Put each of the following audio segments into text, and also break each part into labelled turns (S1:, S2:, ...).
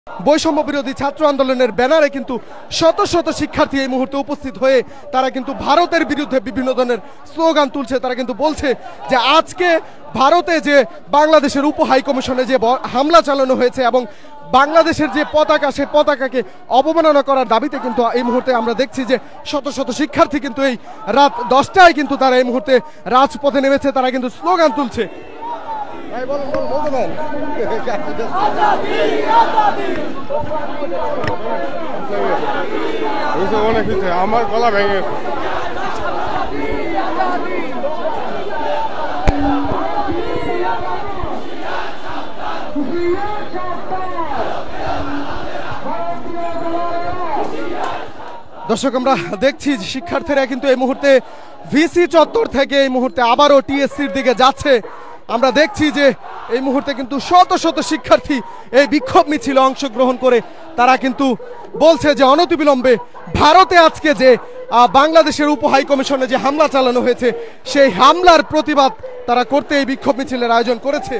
S1: বৈষম্য বিরোধী ছাত্র আন্দোলনের ব্যানারে কিন্তু শত শত শিক্ষার্থী এই মুহূর্তে উপস্থিত হয়ে তারা কিন্তু ভারতের বিরুদ্ধে বিভিন্ন ধরনের স্লোগান তুলছে। তারা কিন্তু বলছে যে আজকে ভারতে যে বাংলাদেশের উপ হাই কমিশনে যে হামলা চালানো হয়েছে এবং বাংলাদেশের যে পতাকা সেই পতাকাকে অবমাননা করার দাবিতে কিন্তু এই মুহূর্তে আমরা দেখছি যে শত শত শিক্ষার্থী কিন্তু এই রাত 10টায় কিন্তু তারা এই মুহূর্তে রাজপথে নেমেছে। তারা কিন্তু স্লোগান তুলছে।
S2: আমার গলা ভেঙে
S1: দর্শক আমরা দেখছি শিক্ষার্থীরা কিন্তু এই মুহূর্তে ভিসি চত্বর থেকে এই মুহূর্তে আবারও টিএসসির দিকে যাচ্ছে। আমরা দেখছি যে এই মুহূর্তে কিন্তু শত শত শিক্ষার্থী এই বিক্ষোভ মিছিলে অংশগ্রহণ করে তারা কিন্তু বলছে যে অনতিবিলম্বে ভারতে আজকে যে বাংলাদেশের উপ হাই কমিশনে যে হামলা চালানো হয়েছে সেই হামলার প্রতিবাদ তারা করতে এই বিক্ষোভ মিছিলের আয়োজন করেছে।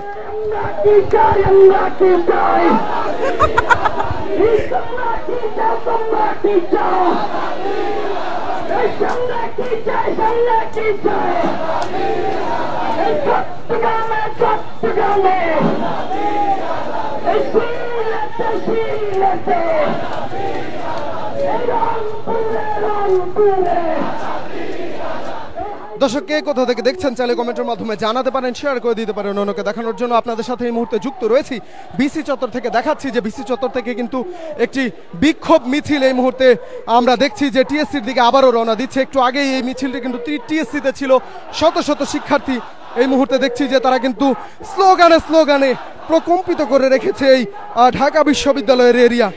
S1: দর্শক কে কোথা থেকে দেখছেন চাইলে কমেন্টের মাধ্যমে জানাতে পারেন, শেয়ার করে দিতে পারেন অন্যকে দেখানোর জন্য। আপনাদের সাথে এই মুহূর্তে যুক্ত রয়েছি বিসি চত্বর থেকে। দেখাচ্ছি যে বিসি চত্বর থেকে কিন্তু একটি বিক্ষোভ মিছিল এই মুহূর্তে আমরা দেখছি যে টিএসসির দিকে আবারও রওনা দিচ্ছে। একটু আগেই এই মিছিলটি কিন্তু টিএসসিতে ছিল। শত শত শিক্ষার্থী এই মুহূর্তে দেখছি যে তারা কিন্তু স্লোগানে স্লোগানে প্রকম্পিত করে রেখেছে এই ঢাকা বিশ্ববিদ্যালয়ের এরিয়া।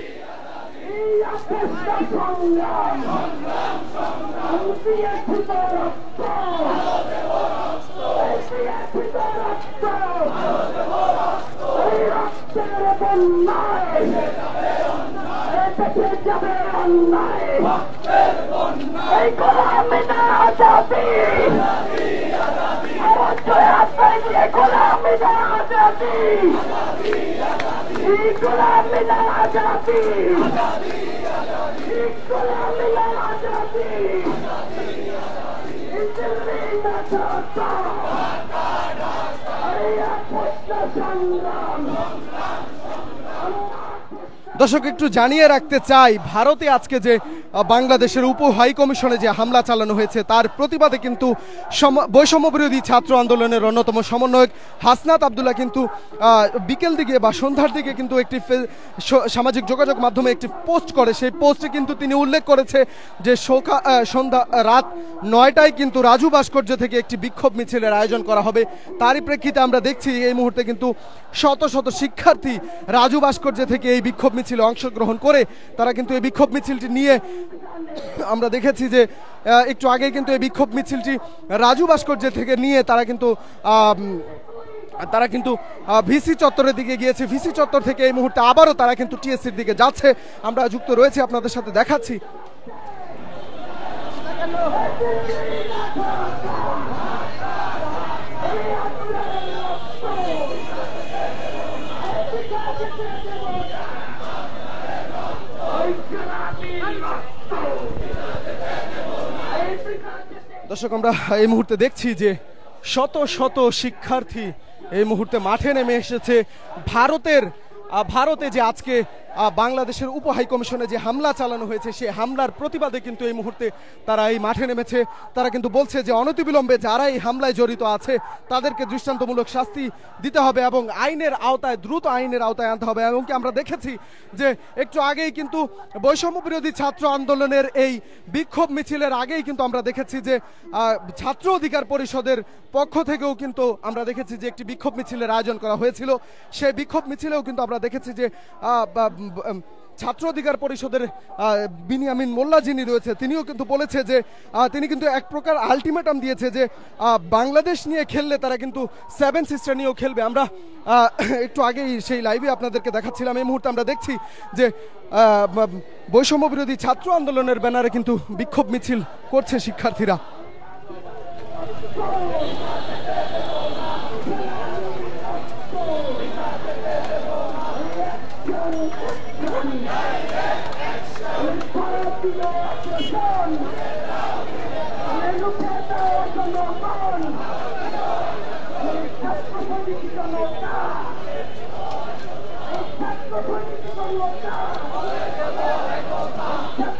S1: দর্শক একটু জানিয়ে রাখতে চাই, ভারতে আজকে যে বাংলাদেশের উপ হাই কমিশনে যে হামলা চালানো হয়েছে তার প্রতিবাদে কিন্তু বৈষম্য বিরোধী ছাত্র আন্দোলনের অন্যতম সমন্বয়ক হাসনাত আবদুল্লাহ কিন্তু বিকেল দিকে বা সন্ধ্যার দিকে কিন্তু একটি সামাজিক যোগাযোগ মাধ্যমে একটি পোস্ট করে। সেই পোস্টে কিন্তু তিনি উল্লেখ করেছে যে সন্ধ্যা রাত 9টায় কিন্তু রাজু ভাস্কর্য থেকে একটি বিক্ষোভ মিছিলের আয়োজন করা হবে। তারই প্রেক্ষিতে আমরা দেখছি এই মুহূর্তে কিন্তু শত শত শিক্ষার্থী রাজু ভাস্কর্য থেকে এই বিক্ষোভ মিছিলে অংশগ্রহণ করে তারা কিন্তু এই বিক্ষোভ মিছিলটি নিয়ে আমরা দেখেছি যে একটু আগে কিন্তু এই বিক্ষোভ মিছিলটি রাজু ভাস্কর্য থেকে নিয়ে তারা কিন্তু ভিসি চত্বরের দিকে গিয়েছে। ভিসি চত্বর থেকে এই মুহূর্তে আবারও তারা কিন্তু টিএসসির দিকে যাচ্ছে। আমরা যুক্ত রয়েছি, আপনাদের সাথে দেখাচ্ছি। দর্শক আমরা এই মুহূর্তে দেখছি যে শত শত শিক্ষার্থী এই মুহূর্তে মাঠে নেমে এসেছে। ভারতে যে আজকে বাংলাদেশের উপ হাই কমিশনে যে হামলা চালানো হয়েছে সেই হামলার প্রতিবাদে কিন্তু এই মুহূর্তে তারা এই মাঠে নেমেছে। তারা কিন্তু বলছে যে অনতিবিলম্বে যারা এই হামলায় জড়িত আছে তাদেরকে দৃষ্টান্তমূলক শাস্তি দিতে হবে এবং দ্রুত আইনের আওতায় আনতে হবে। এমনকি আমরা দেখেছি যে একটু আগেই কিন্তু বৈষম্য বিরোধী ছাত্র আন্দোলনের এই বিক্ষোভ মিছিলের আগেই কিন্তু আমরা দেখেছি যে ছাত্র অধিকার পরিষদের পক্ষ থেকেও কিন্তু আমরা দেখেছি যে একটি বিক্ষোভ মিছিলের আয়োজন করা হয়েছিল। সেই বিক্ষোভ মিছিলেও কিন্তু আমরা দেখেছি যে ছাত্র অধিকার পরিষদের বিনিয়ামিন মোল্লা যিনি রয়েছে তিনিও কিন্তু বলেছে যে তিনি কিন্তু এক প্রকার আলটিমেটাম দিয়েছে যে বাংলাদেশ নিয়ে খেললে তারা কিন্তু 7 সিস্টার নিয়েও খেলবে। আমরা একটু আগেই সেই লাইভে আপনাদেরকে দেখাচ্ছিলাম। এই মুহূর্তে আমরা দেখছি যে বৈষম্য বিরোধী ছাত্র আন্দোলনের ব্যানারে কিন্তু বিক্ষোভ মিছিল করছে শিক্ষার্থীরা।
S3: Let's go.